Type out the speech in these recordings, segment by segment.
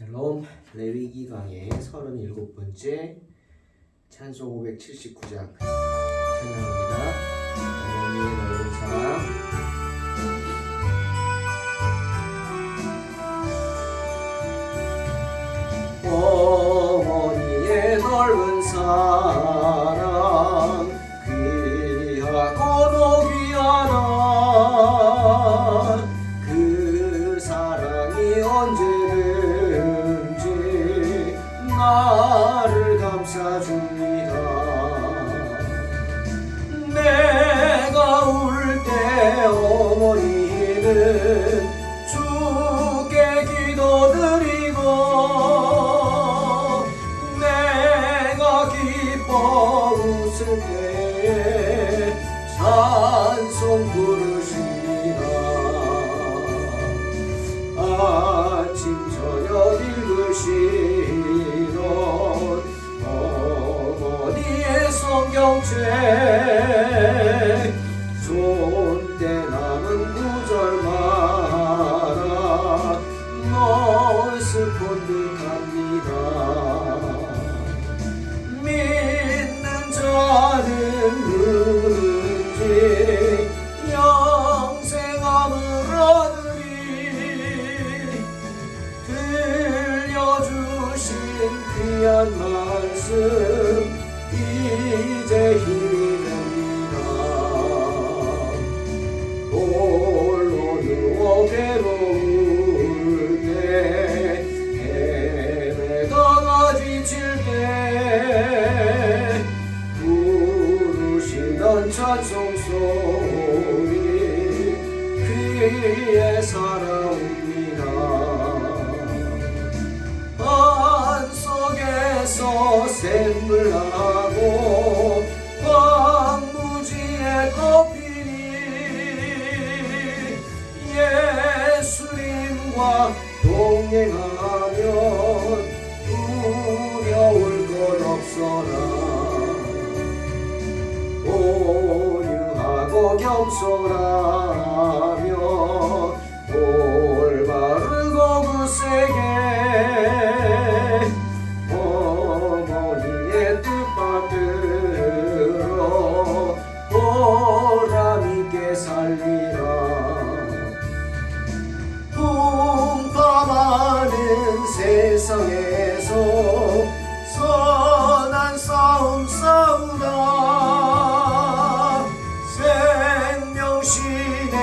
샬롬. 레위기 강의 37번째 찬송 579장 찬양합니다. 어머니의 넓은 사랑. 어머니의 넓은 사랑 귀하고도 귀하다. 그 사랑이 언제든지 나를 감싸줍니다. 내가 울 때 어머니는 주께 기도드리고 내가 기뻐 웃을 때에 찬송 부르십니다. 아침 저녁 읽으시던 어머니의 성경책 손때 남은 구절마다 머쓱한 듯합니다. 믿는 자는 누군지 영생함을 얻으리. 들려주신 귀한 말씀 이제 힘이 됩니다. 홀로 누워 괴로울 때 헤매다가 지칠 때 부르시던 찬송 소리 귀에 살아옵니다. 반 속에서 샘물나고 황무지에 덮이니 예수님과 동행하면 두려울 것 없어라. 온유하고 겸손하며 올바르고 굳세게 어머니의 뜻받들어 보람있게 살리라. 풍파많은 세상에서 선한 싸움 싸우다 생명신에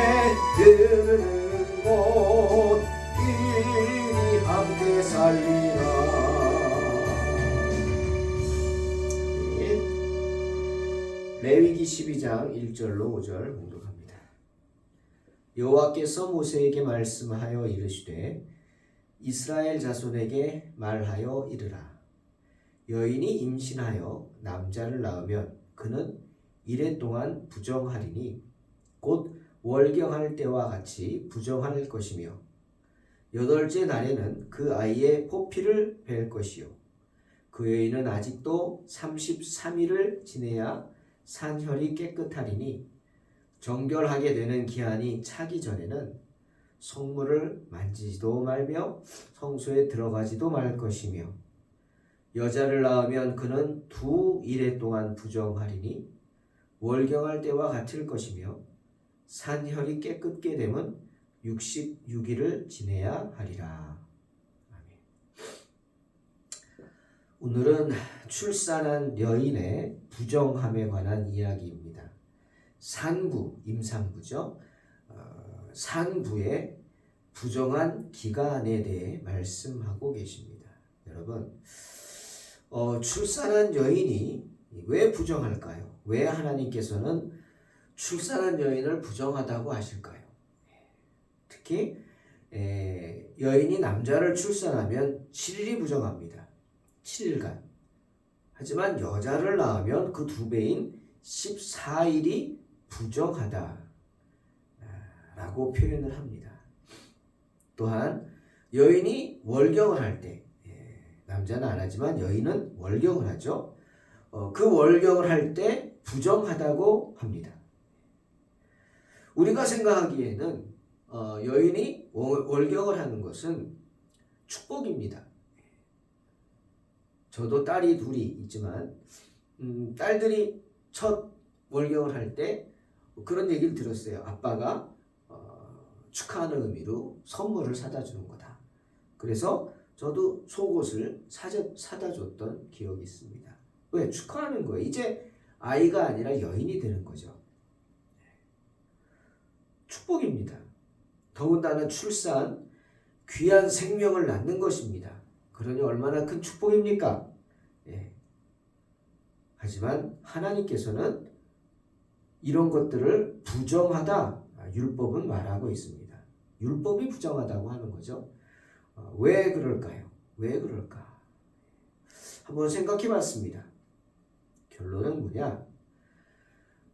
이르는 곳 이리 함께 살리라. 레위기 12장 1절로 5절 공독합니다. 여호와께서 모세에게 말씀하여 이르시되 이스라엘 자손에게 말하여 이르라. 여인이 임신하여 남자를 낳으면 그는 이레 동안 부정하리니 곧 월경할 때와 같이 부정할 것이며 8째 날에는 그 아이의 포피를 벨 것이요 그 여인은 아직도 33일을 지내야 산혈이 깨끗하리니 정결하게 되는 기한이 차기 전에는 성물을 만지지도 말며 성소에 들어가지도 말 것이며 여자를 낳으면 그는 2일 동안 부정하리니 월경할 때와 같을 것이며 산혈이 깨끗게 되면 66일을 지내야 하리라. 아멘. 오늘은 출산한 여인의 부정함에 관한 이야기입니다. 산부, 임산부죠. 산부의 부정한 기간에 대해 말씀하고 계십니다. 여러분, 출산한 여인이 왜 부정할까요? 왜 하나님께서는 출산한 여인을 부정하다고 하실까요? 특히 여인이 남자를 출산하면 7일이 부정합니다. 7일간. 하지만 여자를 낳으면 그 2배인 14일이 부정하다 라고 표현을 합니다. 또한 여인이 월경을 할 때, 남자는 안 하지만 여인은 월경을 하죠. 그 월경을 할 때 부정하다고 합니다. 우리가 생각하기에는 여인이 월경을 하는 것은 축복입니다. 저도 딸이 둘이 있지만 딸들이 첫 월경을 할 때 그런 얘기를 들었어요. 아빠가 축하하는 의미로 선물을 사다 주는 거다. 그래서 저도 속옷을 사다 줬던 기억이 있습니다. 왜? 축하하는 거예요. 이제 아이가 아니라 여인이 되는 거죠. 축복입니다. 더군다나 출산, 귀한 생명을 낳는 것입니다. 그러니 얼마나 큰 축복입니까? 예. 하지만 하나님께서는 이런 것들을 부정하다, 율법은 말하고 있습니다. 율법이 부정하다고 하는 거죠. 왜 그럴까요? 왜 그럴까? 한번 생각해 봤습니다. 결론은 뭐냐?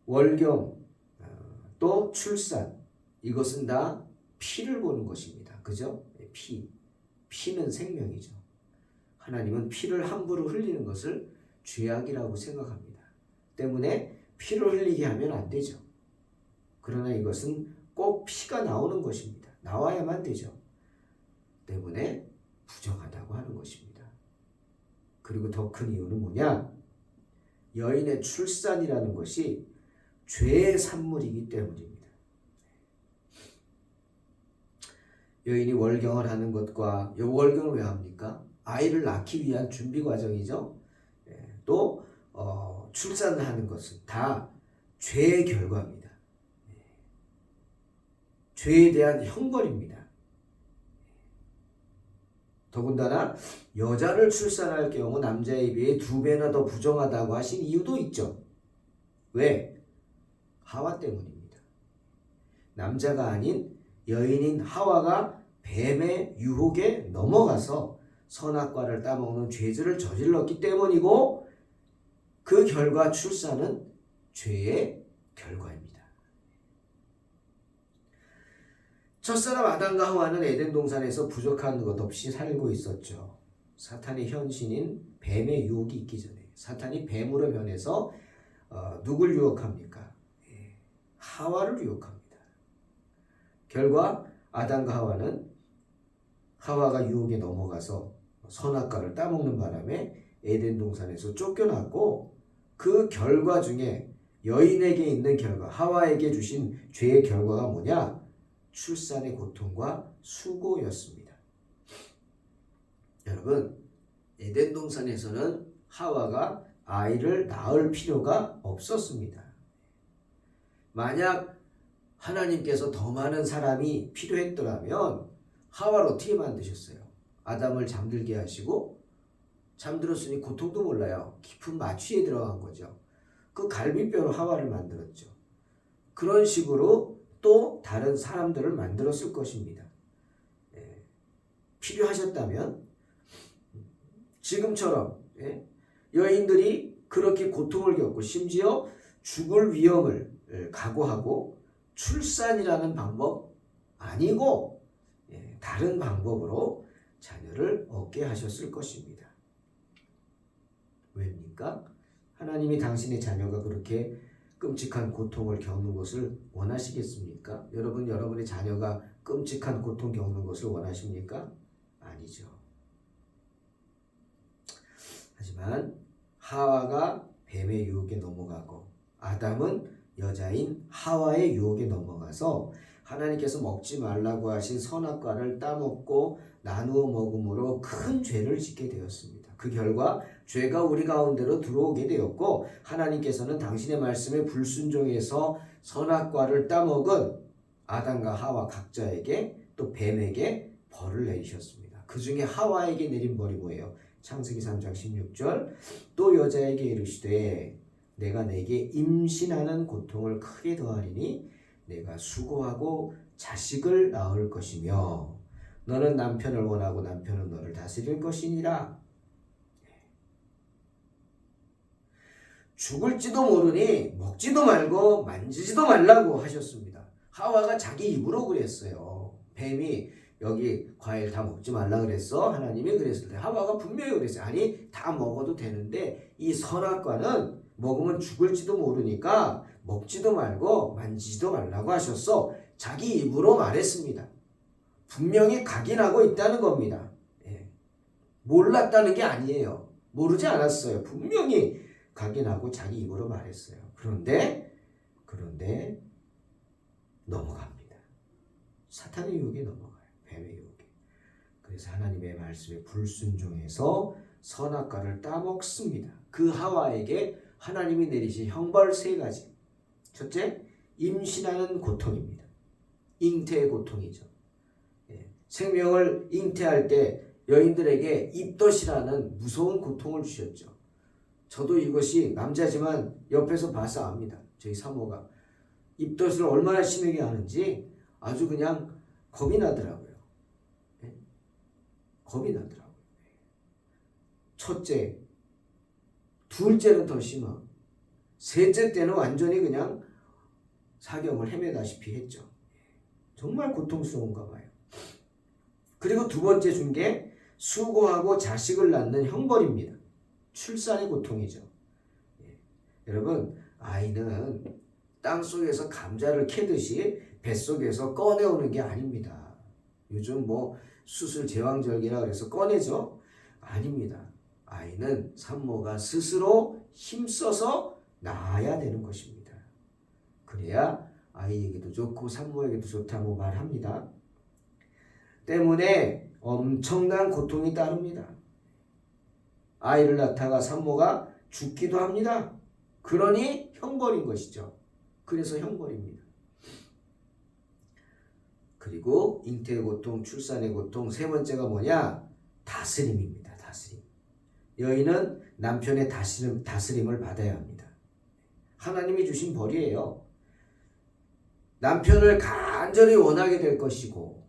월경, 또 출산, 이것은 다 피를 보는 것입니다. 그죠? 피는 생명이죠. 하나님은 피를 함부로 흘리는 것을 죄악이라고 생각합니다. 때문에 피를 흘리게 하면 안 되죠. 그러나 이것은 꼭 피가 나오는 것입니다. 나와야만 되죠. 때문에 부정하다고 하는 것입니다. 그리고 더 큰 이유는 뭐냐? 여인의 출산이라는 것이 죄의 산물이기 때문입니다. 여인이 월경을 하는 것과, 월경을 왜 합니까? 아이를 낳기 위한 준비 과정이죠. 또 출산을 하는 것은 다 죄의 결과입니다. 죄에 대한 형벌입니다. 더군다나 여자를 출산할 경우 남자에 비해 2배나 더 부정하다고 하신 이유도 있죠. 왜? 하와 때문입니다. 남자가 아닌 여인인 하와가 뱀의 유혹에 넘어가서 선악과를 따먹는 죄질을 저질렀기 때문이고, 그 결과 출산은 죄의 결과입니다. 첫사람 아담과 하와는 에덴 동산에서 부족한 것 없이 살고 있었죠. 사탄의 현신인 뱀의 유혹이 있기 전에 사탄이 뱀으로 변해서 누굴 유혹합니까? 하와를 유혹합니다. 결과 아담과 하와는 하와가 유혹에 넘어가서 선악과를 따먹는 바람에 에덴 동산에서 쫓겨났고, 그 결과 중에 여인에게 있는 결과, 하와에게 주신 죄의 결과가 뭐냐? 출산의 고통과 수고였습니다. 여러분, 에덴 동산에서는 하와가 아이를 낳을 필요가 없었습니다. 만약 하나님께서 더 많은 사람이 필요했더라면 하와를 어떻게 만드셨어요? 아담을 잠들게 하시고, 잠들었으니 고통도 몰라요. 깊은 마취에 들어간 거죠. 그 갈비뼈로 하와를 만들었죠. 그런 식으로 또 다른 사람들을 만들었을 것입니다. 필요하셨다면 지금처럼 여인들이 그렇게 고통을 겪고 심지어 죽을 위험을 각오하고 출산이라는 방법 아니고 다른 방법으로 자녀를 얻게 하셨을 것입니다. 왜입니까? 하나님이 당신의 자녀가 그렇게 끔찍한 고통을 겪는 것을 원하시겠습니까? 여러분의 자녀가 끔찍한 고통 겪는 것을 원하십니까? 아니죠. 하지만 하와가 뱀의 유혹에 넘어가고 아담은 여자인 하와의 유혹에 넘어가서 하나님께서 먹지 말라고 하신 선악과를 따먹고 나누어 먹음으로 큰 죄를 짓게 되었습니다. 그 결과 죄가 우리 가운데로 들어오게 되었고, 하나님께서는 당신의 말씀에 불순종해서 선악과를 따먹은 아담과 하와 각자에게 또 뱀에게 벌을 내리셨습니다. 그 중에 하와에게 내린 벌이 뭐예요? 창세기 3장 16절, 또 여자에게 이르시되 내가 내게 임신하는 고통을 크게 더하리니 내가 수고하고 자식을 낳을 것이며 너는 남편을 원하고 남편은 너를 다스릴 것이니라. 죽을지도 모르니 먹지도 말고 만지지도 말라고 하셨습니다. 하와가 자기 입으로 그랬어요. 뱀이 여기 과일 다 먹지 말라 그랬어? 하나님이 그랬을 때 하와가 분명히 그랬어요. 아니, 다 먹어도 되는데 이 선악과는 먹으면 죽을지도 모르니까 먹지도 말고 만지지도 말라고 하셨어. 자기 입으로 말했습니다. 분명히 각인하고 있다는 겁니다. 몰랐다는 게 아니에요. 모르지 않았어요. 분명히 각인하고 자기 입으로 말했어요. 그런데 넘어갑니다. 사탄의 유혹에 넘어가요. 뱀의 유혹에. 그래서 하나님의 말씀에 불순종해서 선악과를 따먹습니다. 그 하와에게 하나님이 내리신 형벌 3가지. 첫째, 임신하는 고통입니다. 잉태의 고통이죠. 생명을 잉태할 때 여인들에게 입덧이라는 무서운 고통을 주셨죠. 저도 이것이 남자지만 옆에서 봐서 압니다. 저희 사모가 입덧을 얼마나 심하게 하는지 아주 그냥 겁이 나더라고요. 겁이 나더라고요. 첫째, 둘째는 더 심하고 셋째 때는 완전히 그냥 사경을 헤매다시피 했죠. 정말 고통스러운가 봐요. 그리고 두 번째 준 게 수고하고 자식을 낳는 형벌입니다. 출산의 고통이죠. 여러분, 아이는 땅속에서 감자를 캐듯이 뱃속에서 꺼내오는 게 아닙니다. 요즘 뭐 수술 제왕절개라 그래서 꺼내죠? 아닙니다. 아이는 산모가 스스로 힘써서 낳아야 되는 것입니다. 그래야 아이에게도 좋고 산모에게도 좋다고 말합니다. 때문에 엄청난 고통이 따릅니다. 아이를 낳다가 산모가 죽기도 합니다. 그러니 형벌인 것이죠. 그래서 형벌입니다. 그리고 잉태의 고통, 출산의 고통, 3번째가 뭐냐? 다스림입니다. 다스림. 여인은 남편의 다스림을 받아야 합니다. 하나님이 주신 벌이에요. 남편을 간절히 원하게 될 것이고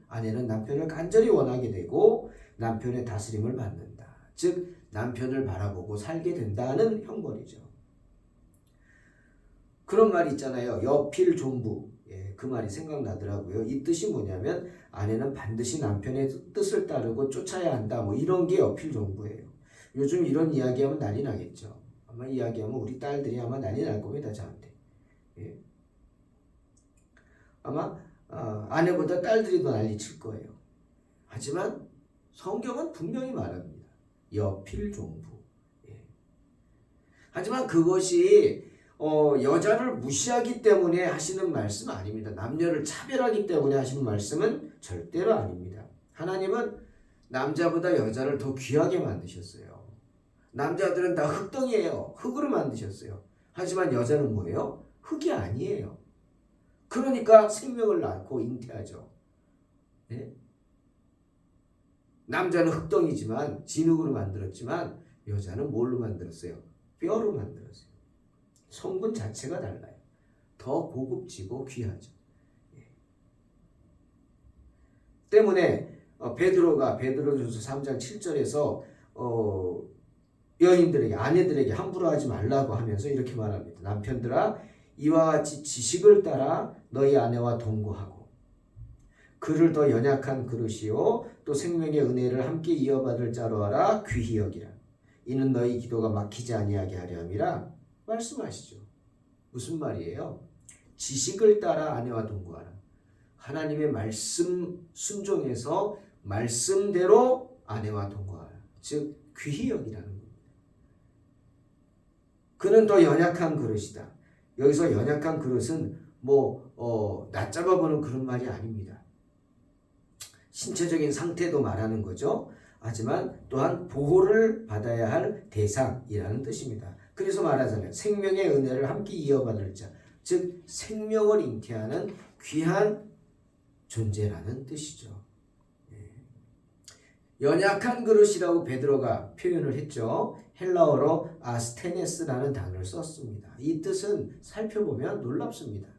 아내는 남편을 간절히 원하게 되고 남편의 다스림을 받는다. 즉 남편을 바라보고 살게 된다는 형벌이죠. 그런 말이 있잖아요. 여필 종부. 그 말이 생각나더라고요. 이 뜻이 뭐냐면 아내는 반드시 남편의 뜻을 따르고 쫓아야 한다. 뭐 이런 게 여필 종부예요. 요즘 이런 이야기하면 난리 나겠죠. 아마 이야기하면 우리 딸들이 아마 난리 날 겁니다. 저한테. 아마 아내보다 딸들이 더 난리 칠 거예요. 하지만 성경은 분명히 말합니다. 여필종부. 하지만 그것이 여자를 무시하기 때문에 하시는 말씀 아닙니다. 남녀를 차별하기 때문에 하시는 말씀은 절대로 아닙니다. 하나님은 남자보다 여자를 더 귀하게 만드셨어요. 남자들은 다 흙덩이에요. 흙으로 만드셨어요. 하지만 여자는 뭐예요? 흙이 아니에요. 그러니까 생명을 낳고 잉태하죠. 네? 남자는 흙덩이지만 진흙으로 만들었지만 여자는 뭘로 만들었어요? 뼈로 만들었어요. 성분 자체가 달라요. 더 고급지고 귀하죠. 때문에 베드로전서 3장 7절에서 여인들에게 아내들에게 함부로 하지 말라고 하면서 이렇게 말합니다. 남편들아 이와 같이 지식을 따라 너희 아내와 동거하고 그를 더 연약한 그릇이요 또 생명의 은혜를 함께 이어받을 자로 하라 귀히 여기라. 이는 너희 기도가 막히지 아니하게 하려 함이라 말씀하시죠. 무슨 말이에요? 지식을 따라 아내와 동거하라. 하나님의 말씀 순종해서 말씀대로 아내와 동거하라. 즉 귀히 여기라는 겁니다. 그는 더 연약한 그릇이다. 여기서 연약한 그릇은 낮잡아보는 그런 말이 아닙니다. 신체적인 상태도 말하는 거죠. 하지만 또한 보호를 받아야 할 대상이라는 뜻입니다. 그래서 말하자면 생명의 은혜를 함께 이어받을 자, 즉 생명을 잉태하는 귀한 존재라는 뜻이죠. 연약한 그릇이라고 베드로가 표현을 했죠. 헬라어로 아스테네스라는 단어를 썼습니다. 이 뜻은 살펴보면 놀랍습니다.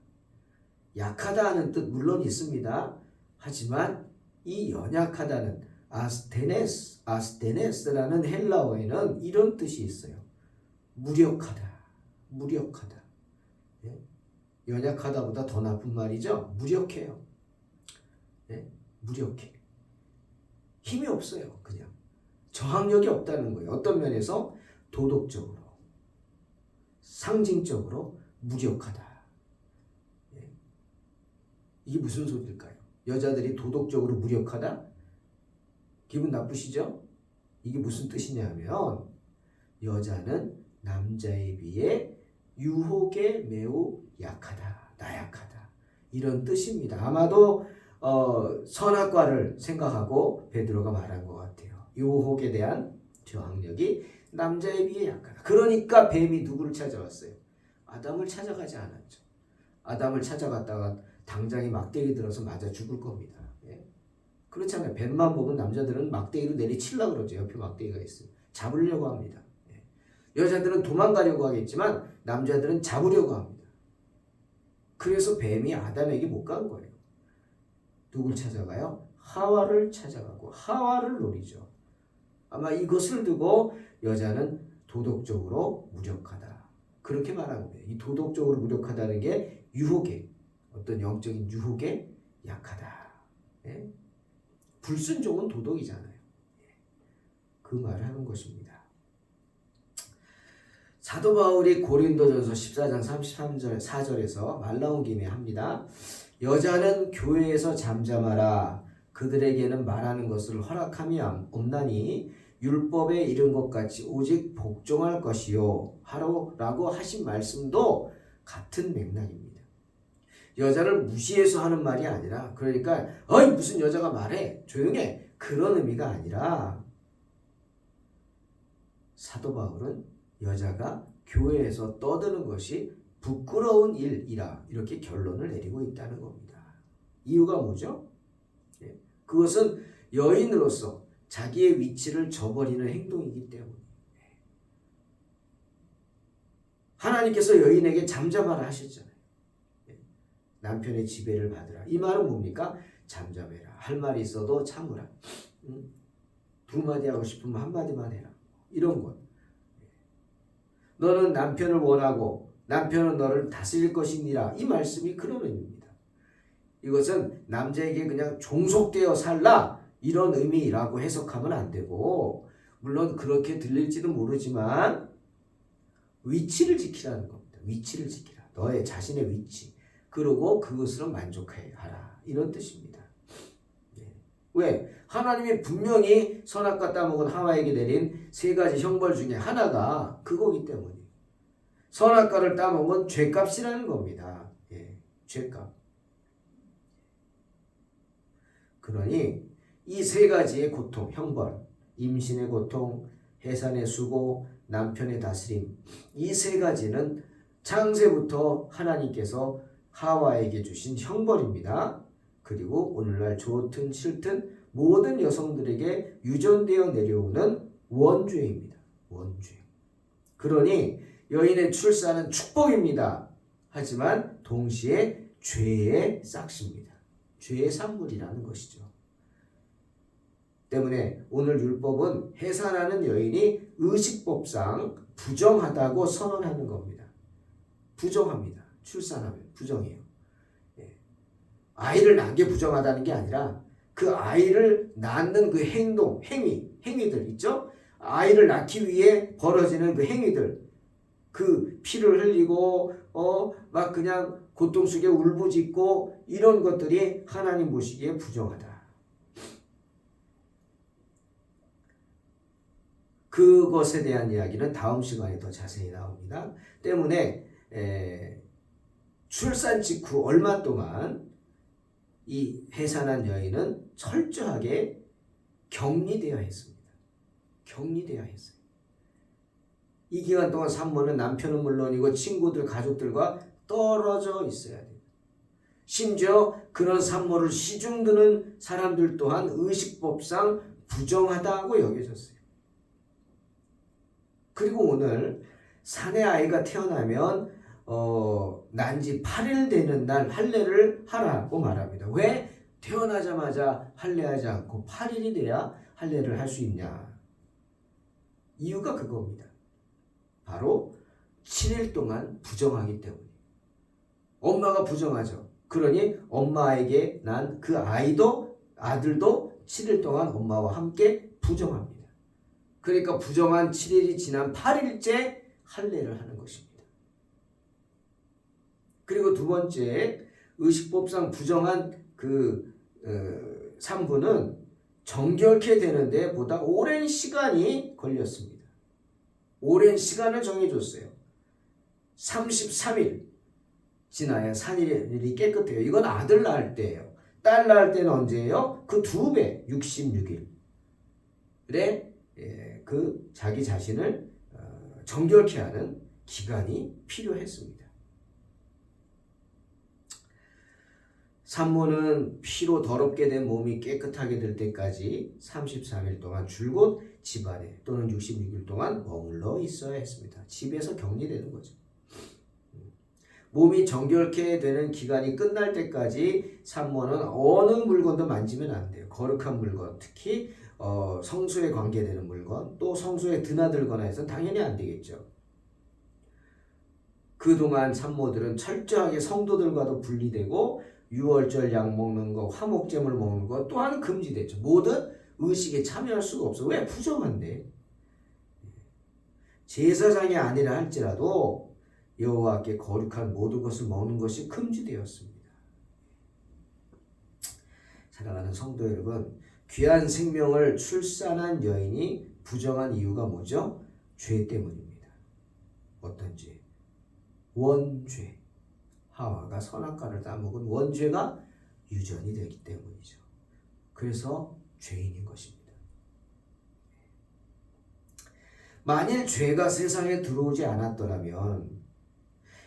약하다 하는 뜻 물론 있습니다. 하지만 이 연약하다는 아스테네스라는 헬라어에는 이런 뜻이 있어요. 무력하다. 연약하다보다 더 나쁜 말이죠. 무력해요. 무력해. 힘이 없어요. 그냥 저항력이 없다는 거예요. 어떤 면에서 도덕적으로 상징적으로 무력하다. 이게 무슨 소리일까요? 여자들이 도덕적으로 무력하다? 기분 나쁘시죠? 이게 무슨 뜻이냐면 여자는 남자에 비해 유혹에 매우 약하다, 나약하다 이런 뜻입니다. 아마도 선악과를 생각하고 베드로가 말한 것 같아요. 유혹에 대한 저항력이 남자에 비해 약하다. 그러니까 뱀이 누구를 찾아왔어요? 아담을 찾아가지 않았죠. 아담을 찾아갔다가 당장에 막대기 들어서 맞아 죽을 겁니다. 예? 그렇잖아요. 뱀만 보면 남자들은 막대기로 내리치려고 그러죠. 옆에 막대기가 있어요. 잡으려고 합니다. 예. 여자들은 도망가려고 하겠지만 남자들은 잡으려고 합니다. 그래서 뱀이 아담에게 못 간 거예요. 누굴 찾아가요? 하와를 찾아가고 하와를 노리죠. 아마 이것을 두고 여자는 도덕적으로 무력하다. 그렇게 말하는 거예요. 이 도덕적으로 무력하다는 게 유혹에 어떤 영적인 유혹에 약하다. 예? 불순종은 도덕이잖아요. 그 말을 하는 것입니다. 사도 바울이 고린도전서 14장 33절 4절에서 말 나온 김에 합니다. 여자는 교회에서 잠잠하라. 그들에게는 말하는 것을 허락함이 없나니 율법에 이른 것 같이 오직 복종할 것이요 하라고 하신 말씀도 같은 맥락입니다. 여자를 무시해서 하는 말이 아니라 그러니까 어이 무슨 여자가 말해 조용해 그런 의미가 아니라 사도 바울은 여자가 교회에서 떠드는 것이 부끄러운 일이라 이렇게 결론을 내리고 있다는 겁니다. 이유가 뭐죠? 그것은 여인으로서 자기의 위치를 저버리는 행동이기 때문에 하나님께서 여인에게 잠잠하라 하셨잖아요. 남편의 지배를 받으라. 이 말은 뭡니까? 잠잠해라. 할 말이 있어도 참으라. 두 마디 하고 싶으면 한 마디만 해라. 이런 것. 너는 남편을 원하고 남편은 너를 다스릴 것이니라. 이 말씀이 그런 의미입니다. 이것은 남자에게 그냥 종속되어 살라 이런 의미라고 해석하면 안 되고 물론 그렇게 들릴지도 모르지만 위치를 지키라는 겁니다. 위치를 지키라. 너의 자신의 위치. 그리고 그것으로 만족하라. 이런 뜻입니다. 왜? 하나님이 분명히 선악과 따먹은 하와에게 내린 세 가지 형벌 중에 하나가 그거기 때문이에요. 선악과를 따먹은 죄값이라는 겁니다. 죄값. 그러니 이 세 가지의 고통, 형벌, 임신의 고통, 해산의 수고, 남편의 다스림 이 세 가지는 창세부터 하나님께서 하와에게 주신 형벌입니다. 그리고 오늘날 좋든 싫든 모든 여성들에게 유전되어 내려오는 원죄입니다. 원죄. 그러니 여인의 출산은 축복입니다. 하지만 동시에 죄의 싹시입니다. 죄의 산물이라는 것이죠. 때문에 오늘 율법은 해산하는 여인이 의식법상 부정하다고 선언하는 겁니다. 부정합니다. 출산하면 부정해요. 아이를 낳은 게 부정하다는 게 아니라 그 아이를 낳는 그 행동, 행위들 있죠? 아이를 낳기 위해 벌어지는 그 행위들, 그 피를 흘리고 막 그냥 고통 속에 울부짖고 이런 것들이 하나님 보시기에 부정하다. 그것에 대한 이야기는 다음 시간에 더 자세히 나옵니다. 때문에 출산 직후 얼마 동안 이 해산한 여인은 철저하게 격리되어야 했습니다. 격리되어야 했어요. 이 기간 동안 산모는 남편은 물론이고 친구들, 가족들과 떨어져 있어야 돼요. 심지어 그런 산모를 시중드는 사람들 또한 의식법상 부정하다고 여겨졌어요. 그리고 오늘 사내 아이가 태어나면 난지 8일 되는 날 할례를 하라고 말합니다. 왜 태어나자마자 할례하지 않고 8일이 돼야 할례를 할 수 있냐? 이유가 그겁니다. 바로 7일 동안 부정하기 때문에. 엄마가 부정하죠. 그러니 엄마에게 난 그 아들도 7일 동안 엄마와 함께 부정합니다. 그러니까 부정한 7일이 지난 8일째 할례를 하는 것입니다. 그리고 두 번째 의식법상 부정한 그 산부는 정결케 되는데 보다 오랜 시간이 걸렸습니다. 오랜 시간을 정해줬어요. 33일 지나야 산일이 깨끗해요. 이건 아들 낳을 때예요. 딸 낳을 때는 언제예요? 그 2배, 66일에 그 자기 자신을 정결케 하는 기간이 필요했습니다. 산모는 피로 더럽게 된 몸이 깨끗하게 될 때까지 33일 동안 줄곧 집안에 또는 66일 동안 머물러 있어야 했습니다. 집에서 격리되는 거죠. 몸이 정결케 되는 기간이 끝날 때까지 산모는 어느 물건도 만지면 안 돼요. 거룩한 물건, 특히 성소에 관계되는 물건, 또 성소에 드나들거나 해서 당연히 안 되겠죠. 그동안 산모들은 철저하게 성도들과도 분리되고 유월절 약 먹는 거, 화목제물 먹는 거 또한 금지됐죠. 모든 의식에 참여할 수가 없어. 왜? 부정한데. 제사장이 아니라 할지라도 여호와께 거룩한 모든 것을 먹는 것이 금지되었습니다. 사랑하는 성도 여러분, 귀한 생명을 출산한 여인이 부정한 이유가 뭐죠? 죄 때문입니다. 어떤 죄? 원죄. 하와가 선악과를 따먹은 원죄가 유전이 되기 때문이죠. 그래서 죄인인 것입니다. 만일 죄가 세상에 들어오지 않았더라면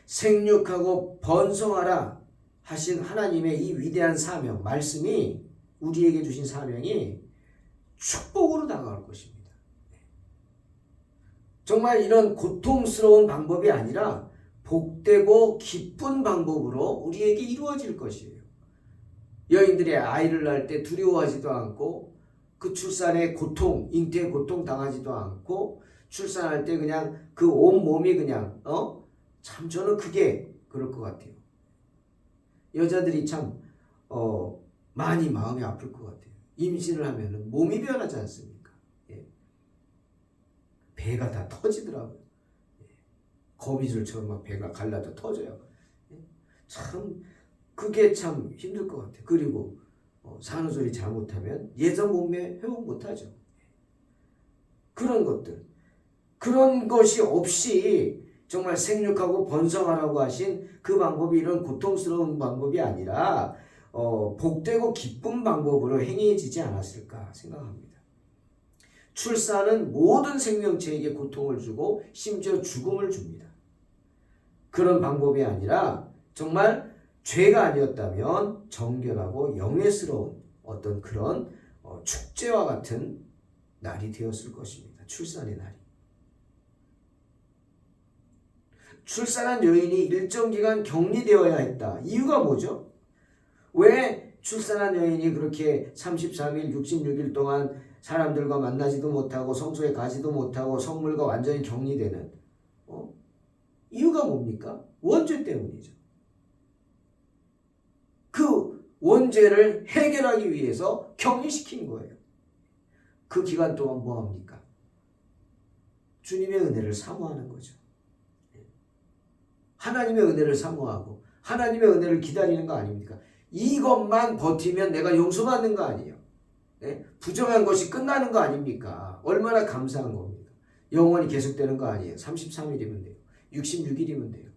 생육하고 번성하라 하신 하나님의 이 위대한 사명, 말씀이 우리에게 주신 사명이 축복으로 다가올 것입니다. 정말 이런 고통스러운 방법이 아니라 복되고 기쁜 방법으로 우리에게 이루어질 것이에요. 여인들이 아이를 낳을 때 두려워하지도 않고 그 출산의 고통, 잉태의 고통 당하지도 않고 출산할 때 그냥 그 온 몸이 그냥 참 저는 그게 그럴 것 같아요. 여자들이 참 많이 마음이 아플 것 같아요. 임신을 하면은 몸이 변하지 않습니까? 예. 배가 다 터지더라고요. 거미줄처럼 막 배가 갈라져 터져요. 참 그게 참 힘들 것 같아요. 그리고 산후조리 잘못하면 예전 몸매 회복 못하죠. 그런 것들, 그런 것이 없이 정말 생육하고 번성하라고 하신 그 방법이 이런 고통스러운 방법이 아니라 복되고 기쁜 방법으로 행해지지 않았을까 생각합니다. 출산은 모든 생명체에게 고통을 주고 심지어 죽음을 줍니다. 그런 방법이 아니라 정말 죄가 아니었다면 정결하고 영예스러운 어떤 그런 축제와 같은 날이 되었을 것입니다. 출산의 날이. 출산한 여인이 일정 기간 격리되어야 했다. 이유가 뭐죠? 왜 출산한 여인이 그렇게 33일, 66일 동안 사람들과 만나지도 못하고 성소에 가지도 못하고 성물과 완전히 격리되는 이유가 뭡니까? 원죄 때문이죠. 그 원죄를 해결하기 위해서 격리시킨 거예요. 그 기간 동안 뭐 합니까? 주님의 은혜를 사모하는 거죠. 하나님의 은혜를 사모하고 하나님의 은혜를 기다리는 거 아닙니까? 이것만 버티면 내가 용서받는 거 아니에요. 네? 부정한 것이 끝나는 거 아닙니까? 얼마나 감사한 겁니까? 영원히 계속되는 거 아니에요. 33일이면 돼요. 66일이면 돼요.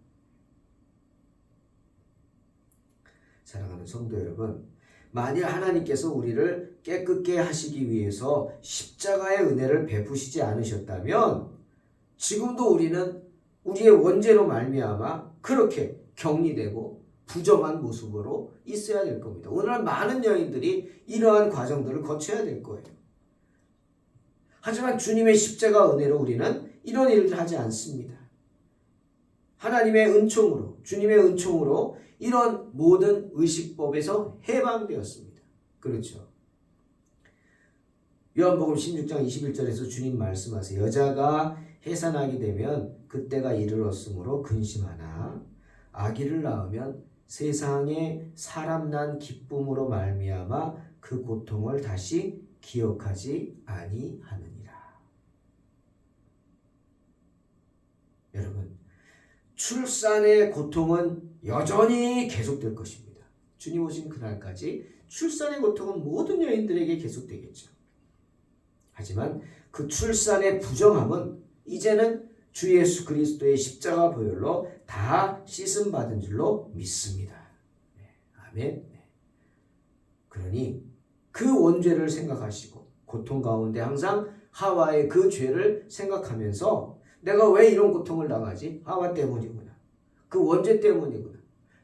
사랑하는 성도 여러분, 만일 하나님께서 우리를 깨끗게 하시기 위해서 십자가의 은혜를 베푸시지 않으셨다면 지금도 우리는 우리의 원죄로 말미암아 그렇게 격리되고 부정한 모습으로 있어야 될 겁니다. 오늘날 많은 여인들이 이러한 과정들을 거쳐야 될 거예요. 하지만 주님의 십자가 은혜로 우리는 이런 일을 하지 않습니다. 하나님의 은총으로, 주님의 은총으로 이런 모든 의식법에서 해방되었습니다. 그렇죠. 요한복음 16장 21절에서 주님 말씀하세요. 여자가 해산하게 되면 그때가 이르렀으므로 근심하나 아기를 낳으면 세상에 사람 난 기쁨으로 말미암아 그 고통을 다시 기억하지 아니하느니라. 여러분, 출산의 고통은 여전히 계속될 것입니다. 주님 오신 그날까지 출산의 고통은 모든 여인들에게 계속되겠죠. 하지만 그 출산의 부정함은 이제는 주 예수 그리스도의 십자가 보혈로 다 씻음 받은 줄로 믿습니다. 아멘. 그러니 그 원죄를 생각하시고 고통 가운데 항상 하와의 그 죄를 생각하면서 내가 왜 이런 고통을 당하지? 하와 때문이구나. 그 원죄 때문이구나.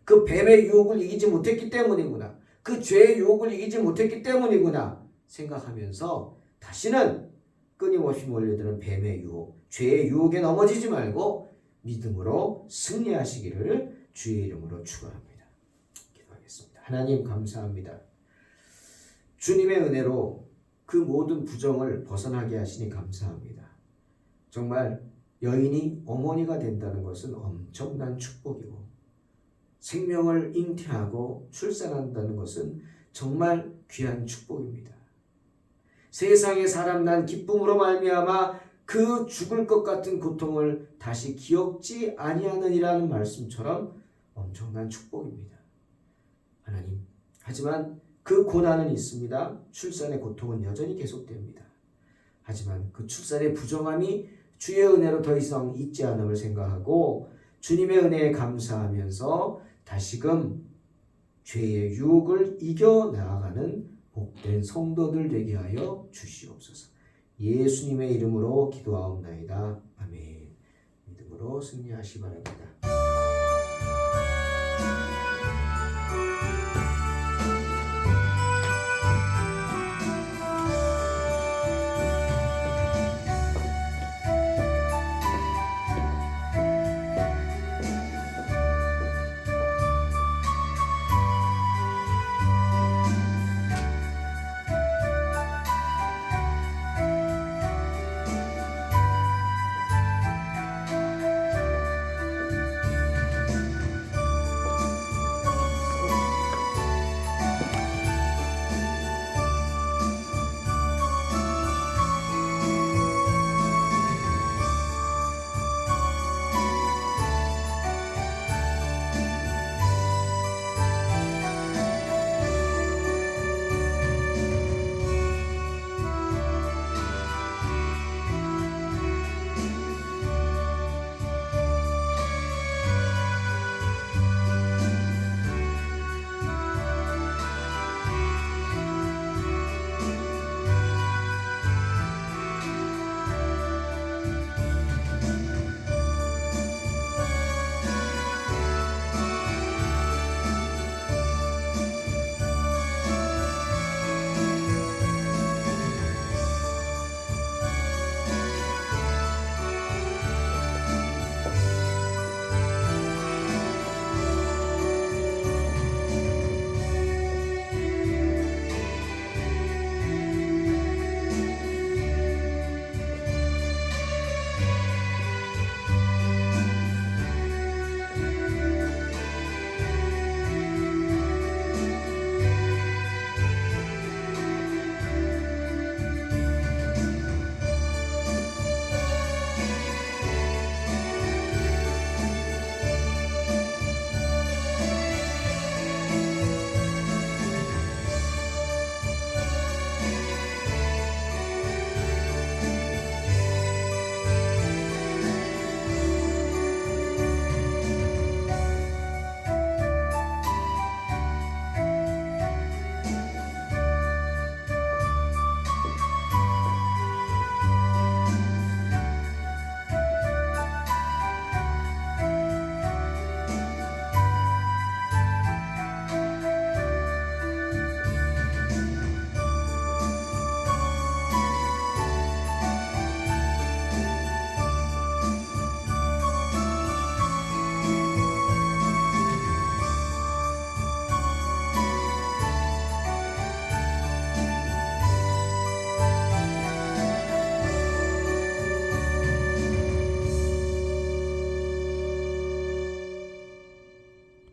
그 뱀의 유혹을 이기지 못했기 때문이구나. 그 죄의 유혹을 이기지 못했기 때문이구나 생각하면서 다시는 끊임없이 몰려드는 뱀의 유혹, 죄의 유혹에 넘어지지 말고 믿음으로 승리하시기를 주의 이름으로 축원합니다. 기도하겠습니다. 하나님 감사합니다. 주님의 은혜로 그 모든 부정을 벗어나게 하시니 감사합니다. 정말 여인이 어머니가 된다는 것은 엄청난 축복이고 생명을 잉태하고 출산한다는 것은 정말 귀한 축복입니다. 세상에 사람 난 기쁨으로 말미암아 그 죽을 것 같은 고통을 다시 기억지 아니하느니라는 말씀처럼 엄청난 축복입니다. 하나님, 하지만 그 고난은 있습니다. 출산의 고통은 여전히 계속됩니다. 하지만 그 출산의 부정함이 주의 은혜로 더 이상 있지 않음을 생각하고 주님의 은혜에 감사하면서 다시금 죄의 유혹을 이겨 나아가는 복된 성도들 되게 하여 주시옵소서. 예수님의 이름으로 기도하옵나이다. 아멘. 믿음으로 승리하시 바랍니다.